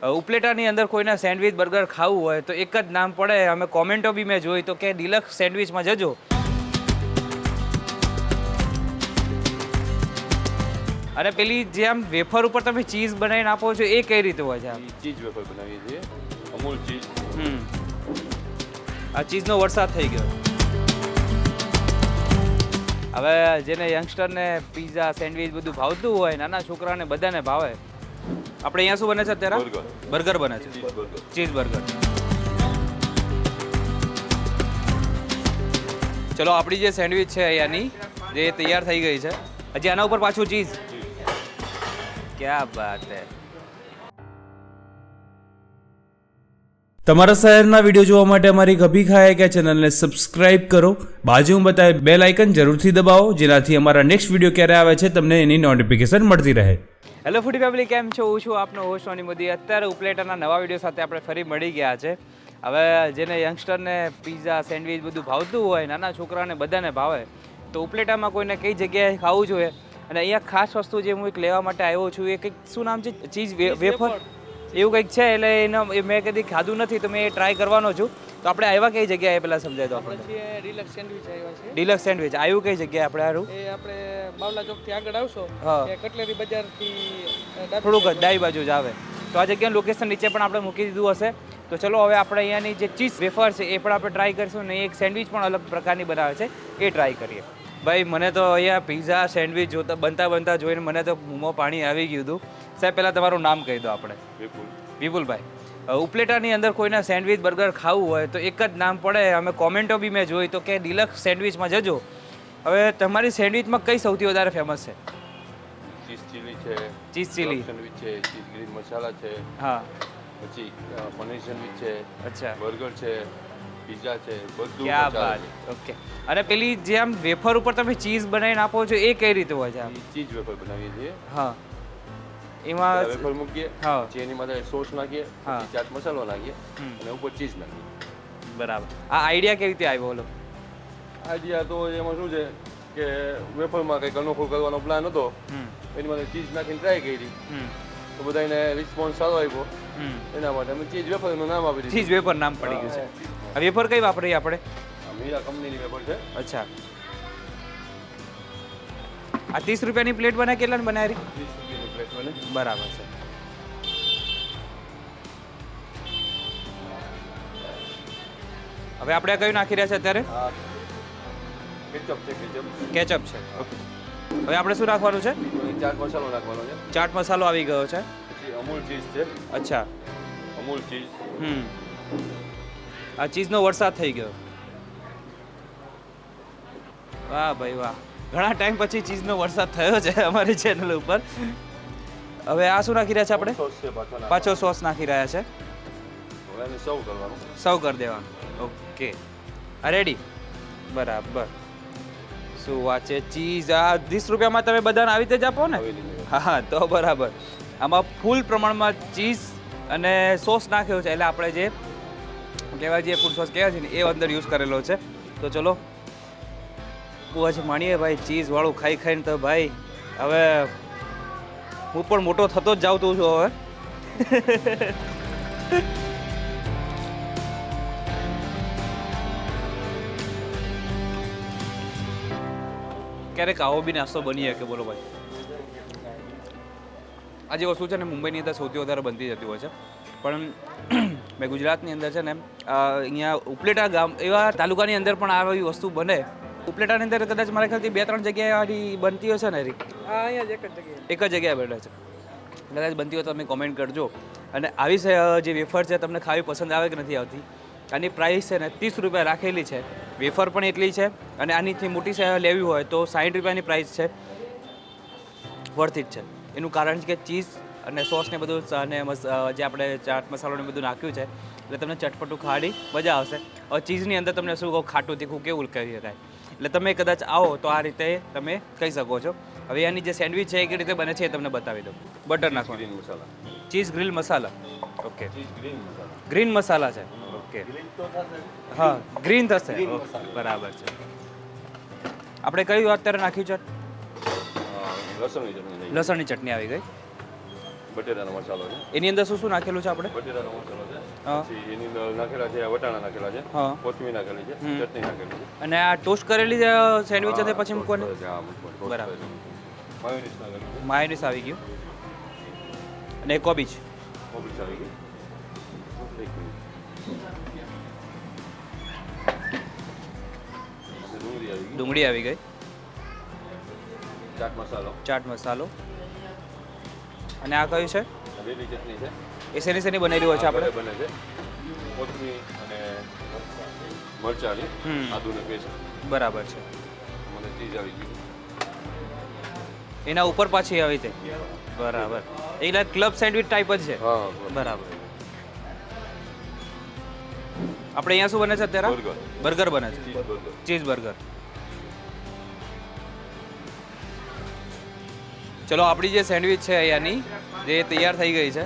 ઉપલેટાની અંદર કોઈના sandwich burger ખાવું હોય તો એક જ નામ પડે. અમે કોમેન્ટો બી મેં જોઈ તો કે ડિલક્સ સેન્ડવિચમાં જજો. અને પેલી જે આમ વેફર ઉપર તમે ચીઝ બનાવીને આપો છો એ કઈ રીતે હોય છે? ચીઝ વેફર બનાવીએ છીએ, અમૂલ ચીઝ. આ ચીઝનો વરસાદ થઈ ગયો. હવે જેને યંગસ્ટરને પીઝા સેન્ડવિચ બધું ભાવતું હોય, નાના છોકરાને બધાને ભાવે. આપણે અહીંયા શું બને છે અત્યારે? બર્ગર બને છે, ચીઝ બર્ગર. ચલો આપણી જે સેન્ડવિચ છે અહીંયાની જે તૈયાર થઈ ગઈ છે. હજી આના ઉપર પાછું ચીઝ. ક્યાં બાત હે. તમારા શહેરના વિડીયો જોવા માટે અમારી કભી ખાયા ક્યાં ચેનલને સબસ્ક્રાઇબ કરો. બાજુમાં બતાવે બેલ આઇકન જરૂરથી દબાવો, જેનાથી અમારા નેક્સ્ટ વિડીયો ક્યારે આવે છે તમને એની નોટિફિકેશન મળતી રહે. હેલો ફૂડી ફેમિલી, કેમ છો? હું છું આપનો હોસ્ટ સોની મોદી. અત્યારે ઉપલેટાના નવા વિડીયો સાથે આપણે ફરી મળી ગયા છે. હવે જેને યંગસ્ટરને પીઝા સેન્ડવિચ બધું ભાવતું હોય, નાના છોકરાને બધાને ભાવે, તો ઉપલેટામાં કોઈને કઈ જગ્યાએ ખાવું જોઈએ. અને અહીંયા ખાસ વસ્તુ જે હું એક લેવા માટે આવ્યો છું, એ કંઈક શું નામ છે? ચીઝ વેફર એવું કંઈક છે. એટલે એનો મેં કદી ખાધું નથી તો મેં એ ટ્રાય કરવાનો છું. તો આપણે આવ્યા કઈ જગ્યાએ પહેલાં સમજાય તો આપણે? ડિલક્સ સેન્ડવિચ આવ્યા છે. ડિલક્સ સેન્ડવિચ આવ્યું કઈ જગ્યાએ આપણે? સારું, એ આપણે બાવલા ચોકથી આગળ આવશો, એ કટલેરી બજારથી થોડુંક ડાબી બાજુ જ આવે. તો આ જગ્યાનું લોકેશન નીચે પણ આપણે મૂકી દીધું હશે. તો ચલો હવે આપણે અહીંયાની જે ચીઝ વેફર છે એ પણ આપણે ટ્રાય કરીશું. ને એક સેન્ડવિચ પણ અલગ પ્રકારની બનાવે છે એ ટ્રાય કરીએ. ભાઈ મને તો અહીંયા પીઝા સેન્ડવિચ જોતા બનતા જોઈને મને તો મોંમાં પાણી આવી ગયું હતું. સાહેબ પહેલાં તમારું નામ કહી દો આપણે. વિપુલભાઈ. ઉપલેટાની અંદર કોઈના સેન્ડવિચ બર્ગર ખાવું હોય તો એક જ નામ પડે. અમે કોમેન્ટો બી મેં જોઈ તો કે ડિલક્સ સેન્ડવિચમાં જજો. હવે તમારી સેન્ડવિચમાં કઈ સૌથી વધારે ફેમસ છે? ચીઝ ચીલી છે, ચીઝ ચીલી સેન્ડવિચ છે, ચીઝ ગ્રીન મસાલા છે, હા, પછી પનીર સેન્ડવિચ છે, અચ્છા, બર્ગર છે, પિઝા છે, બધું. ક્યાં બાત. ઓકે. અને પેલી જે આમ વેફર ઉપર તમે ચીઝ બનાવીને આપો છો એ કઈ રીતે હોય છે? ચીઝ વેફર બનાવીએ છીએ. હા, એમાં વેફર મૂકીએ, હા, પછી એની માથે સોસ નાખીએ, હા, પછી ચાટ મસાલો નાખીએ અને ઉપર ચીઝ નાખીએ. બરાબર. આ આઈડિયા કેવી રીતે આવ્યો? બોલો. આઈડિયા તો એમાં શું છે કે વેફરમાં કંઈક અનોખું કરવાનો પ્લાન હતો, એની માથે ચીઝ નાખીને ટ્રાય કરી, તો બધાને રિસ્પોન્સ સારો આવ્યો. એના માટે અમે ચીઝ વેફરનું નામ આપી દીધું. ચીઝ વેફર નામ પડી ગયું છે. આ વેફર કઈ વાપરીએ આપણે? મીરા કંપનીની વેફર છે. અચ્છા. આ 30 રૂપિયાની પ્લેટ બને કેટલાની બનાવી? 30 રૂપિયાની પ્લેટ બને. બરાબર છે. હવે આપણે કયું નાખી રહ્યા છે અત્યારે? કેચઅપ છે. કેચઅપ છે. ઓકે. હવે આપણે શું નાખવાનું છે? ચાટ મસાલો નાખવાનો છે. ચાટ મસાલો આવી ગયો છે. પછી અમૂલ ચીઝ છે. અચ્છા, અમૂલ ચીઝ. આ ચીઝનો વરસાદ થઈ ગયો. વાહ ભાઈ વાહ, ઘણા ટાઈમ પછી ચીઝનો વરસાદ થયો છે અમારી ચેનલ ઉપર. હવે આ શું નાખી રહ્યા છે આપણે? સોસ છે પાછો સોસ નાખી રહ્યા છે. હવે એને સર્વ કરવાનું. સર્વ કરી દેવાનું. ઓકે, આ રેડી. બરાબર. શું વાત છે. ચીઝ આ 30 રૂપિયામાં તમે બધાને આવી રીતે જ આપો ને? હા, તો બરાબર. આમાં ફૂલ પ્રમાણમાં ચીઝ અને સોસ નાખ્યો છે. એટલે આપણે જે કહેવાય જે ફૂડ સોસ કહેવાય છે ને એ અંદર યુઝ કરેલો છે. તો ચલો આજે માણીએ ભાઈ ચીઝ વાળું ખાઈને તો ભાઈ હવે હું પણ મોટો થતો જ જાઉં છું હવે. ક્યારેક આવો બી નાસ્તો બની શકે. બોલો ભાઈ, આ જે વસ્તુ છે ને મુંબઈની અંદર સૌથી વધારે બનતી જતી હોય છે, પણ મેં ગુજરાતની અંદર છે ને અહીંયા ઉપલેટા ગામ એવા તાલુકાની અંદર પણ આવી વસ્તુ બને. ઉપલેટાની અંદર કદાચ મારા ખ્યાલથી 2-3 જગ્યાએ બનતી હશે ને? હા, અહીંયા જ એક જ જગ્યાએ બને છે. કદાચ બનતી હોય તો તમે કોમેન્ટ કરજો. અને આવી જે વેફર છે તમને ખાવી પસંદ આવે કે નથી આવતી? આની પ્રાઇસ છે ને 30 રૂપિયા રાખેલી છે. વેફર પણ એટલી છે. અને આનીથી મોટી લેવી હોય તો 60 રૂપિયાની પ્રાઇસ છે. વર્થ ઇટ છે. એનું કારણ છે કે ચીઝ અને સોસ ને બધું અને જે આપણે ચાટ મસાલો ને બધું નાખ્યું છે એટલે તમને ચટપટું ખાવાની મજા આવશે. હવે ચીઝની અંદર તમને શું કહું, ખાટું તીખું કેવું કહી શકાય. એટલે તમે કદાચ આવો તો આ રીતે તમે કહી શકો છો. હવે આની જે સેન્ડવિચ છે એ કેવી રીતે બને છે એ તમને બતાવી દઉં. બટર નાખવાનું. ગ્રીન મસાલા. ચીઝ ગ્રીલ મસાલા. ઓકે, ચીઝ ગ્રીન મસાલા. ગ્રીન મસાલા છે. ઓકે, હા, ગ્રીન થશે. બરાબર છે. આપણે કયું અત્યારે નાખ્યું છે? લસણની ચટણી. લસણની ચટણી આવી ગઈ. બટેટાનો મસાલો છે. એની અંદર શું શું નાખેલું છે આપણે? બટેટાનો મસાલો છે. હા. પછી એની અંદર નાખેલા છે વટાણા નાખેલા છે, હા. કોથમીર નાખેલી છે, ચટણી નાખેલી છે. અને આ ટોસ્ટ કરેલી સેન્ડવિચ છે પછી મૂકવાની? હા, મૂકવાની. બરાબર. માયોનીઝ નાખેલી છે. માયોનીસ આવી ગયું અને કોબીજ. કોબીજ આવી ગઈ. એક મિનિટ. ડુંગળી આવી ગઈ. ડુંગળી આવી ગઈ. ચાટ મસાલો. ચાટ મસાલો. અને આ કયું છે? લીલી ચટણી છે. એ શેની બનેલી હોય છે આપણે? બને છે કોથમીર અને મરચાંની આદુને પેસ્ટ. બરાબર છે. મને ચીઝ આવી ગઈ. એના ઉપર પાછી આવી તે. બરાબર. એટલે ક્લબ સેન્ડવિચ ટાઈપ જ છે. હા, બરાબર. આપણે અહીંયા શું બને છે અત્યારે? બર્ગર. બર્ગર બને છે. Cheese burger. Cheese burger. ચલો આપણી જે સેન્ડવિચ છે અહીંયાની જે તૈયાર થઈ ગઈ છે,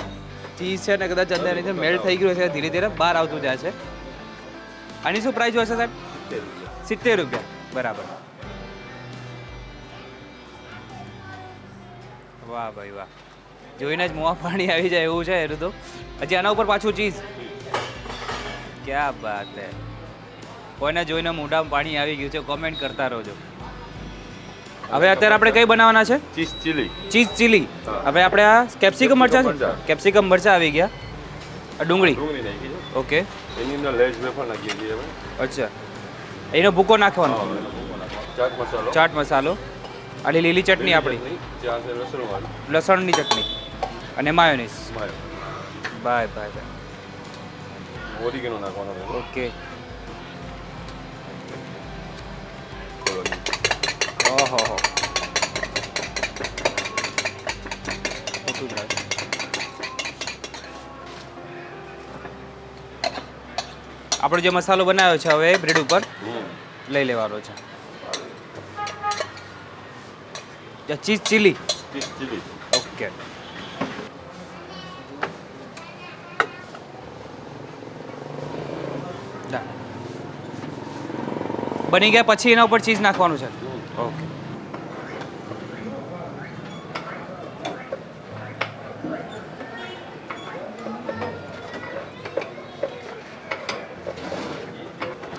ચીઝ છે ને કદાચ અંદર રીતે મેલ્ટ થઈ ગયું છે, ધીરે ધીરે બહાર આવતું જાય છે. આની શું પ્રાઇસ હશે સાહેબ? 70 રૂપિયા. બરાબર. વાહ ભાઈ વાહ, જોઈને જ મોંમાં પાણી આવી જાય એવું છે એનું તો. હજી આના ઉપર પાછું ચીઝ. ક્યાં બાત હે. કોઈને જોઈને મોઢામાં પાણી આવી ગયું છે, કોમેન્ટ કરતા રહેજો. હવે અત્યારે આપણે કઈ બનાવવાના છે? Cheese chilli. Cheese chilli. હવે આપણે આ કેપ્સિકમ મરચા છે? કેપ્સિકમ મરચા આવી ગયા. આ ડુંગળી. ડુંગળી નાખી છે. ઓકે. એની અંદર લેઝ વેફર નાખીએ છીએ અમે. અચ્છા, એનો ભૂકો નાખવાનો. ચાટ મસાલો. ચાટ મસાલો. અને લીલી ચટણી આપણી, ત્યાં છે લસણ વાળી. લસણની ચટણી અને mayonnaise. Mayo. Bye bye bye. Oregano નાખવાનો છે. ઓકે. થોડો. ઓહો હો. આપણો જે મસાલો બનાવ્યો છે હવે બ્રેડ ઉપર લઈ લેવાનો છે. Cheese chilli. Cheese chilli. Okay. બની ગયા પછી એના ઉપર ચીઝ નાખવાનું છે. ઓકે.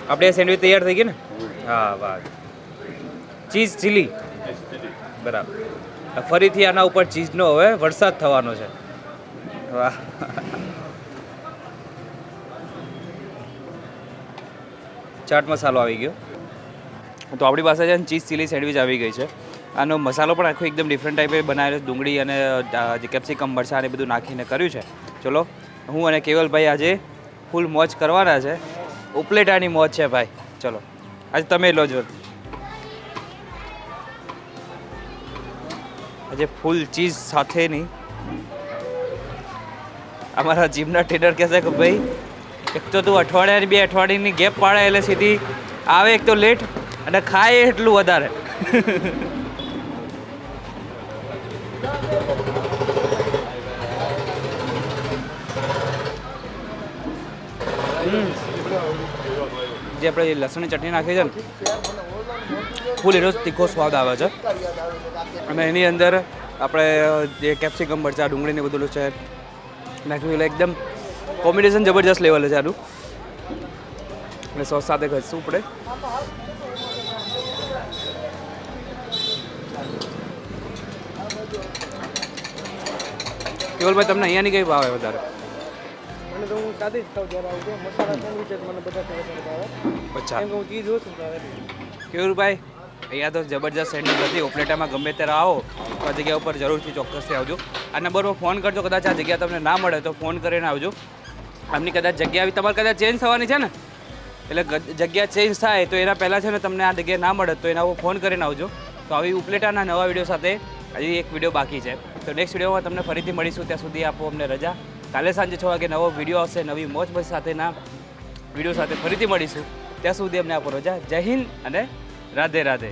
આપણે સેન્ડવિચ તૈયાર થઈ ગઈ ને? હા વાહ. Cheese chilli. બરાબર. ફરીથી આના ઉપર ચીઝનો હવે વરસાદ થવાનો છે. વાહ. ચાટ મસાલો આવી ગયો. તો આપણી પાસે છે ને ચીઝ ચીલી સેન્ડવિચ આવી ગઈ છે. આનો મસાલો પણ આખો એકદમ ડિફરન્ટ ટાઈપે બનાવેલો છે. ડુંગળી અને જે કેપ્સિકમ મરચાં અને બધું નાખીને કર્યું છે. ચલો હું અને કેવલભાઈ આજે ફૂલ મોજ કરવાના છે. ઉપલેટાની મોજ છે ભાઈ. ચલો આજે તમે લો જો. આજે ફૂલ ચીઝ સાથેની. અમારા જીમના ટ્રેનર કહેશે કે ભાઈ એક તો તું અઠવાડિયાની 2 અઠવાડિયાની ગેપ પાડે એટલે સીધી આવે એક તો લેટ અને ખાય એટલું વધારે. જે આપણે લસણની ચટણી નાખી છે ને, ફૂલ એનો તીખો સ્વાદ આવે છે. અને એની અંદર આપણે જે કેપ્સિકમ મરચાં ડુંગળીને બધું છે નાખ્યું એટલે એકદમ કોમ્બિનેશન જબરજસ્ત લેવલ છે આનું. અને સોસ સાથે ઘસવું પડે. કેવલભાઈ તમને અહીંયાની કઈ ભાવે વધારે? મને તો હું સાદી જ ખાઉં જ્યારે આવું છું. મસાલા સેન્ડવિચ જ મને બધાથી વધારે ભાવે. અચ્છા. કેમ કે હું ચીઝ ઓછું ખાવે. કેવલભાઈ અહીંયા તો જબરજસ્ત સેન્ડવિચ હતી. ઉપલેટામાં ગમે ત્યારે આવો તો આ જગ્યા ઉપર જરૂરથી ચોક્કસથી આવજો. આ નંબર પર ફોન કરજો. કદાચ આ જગ્યા તમને ના મળે તો ફોન કરીને આવજો. આમની કદાચ જગ્યા આવી તમારે કદાચ ચેન્જ થવાની છે ને, એટલે જગ્યા ચેન્જ થાય તો એના પહેલાં છે ને તમને આ જગ્યા ના મળે તો એના ઉપર ફોન કરીને આવજો. તો આવી ઉપલેટાના નવા વિડીયો સાથે હજી એક વિડીયો બાકી છે. તો નેક્સ્ટ વિડીયોમાં તમને ફરીથી મળીશું. ત્યાં સુધી આપો અમને રજા. કાલે સાંજે 6 વાગે નવો વિડીયો આવશે. નવી મોજ મસ્ત સાથેના વિડીયો સાથે ફરીથી મળીશું. ત્યાં સુધી અમને આપો રજા. જય હિન્દ અને રાધે રાધે.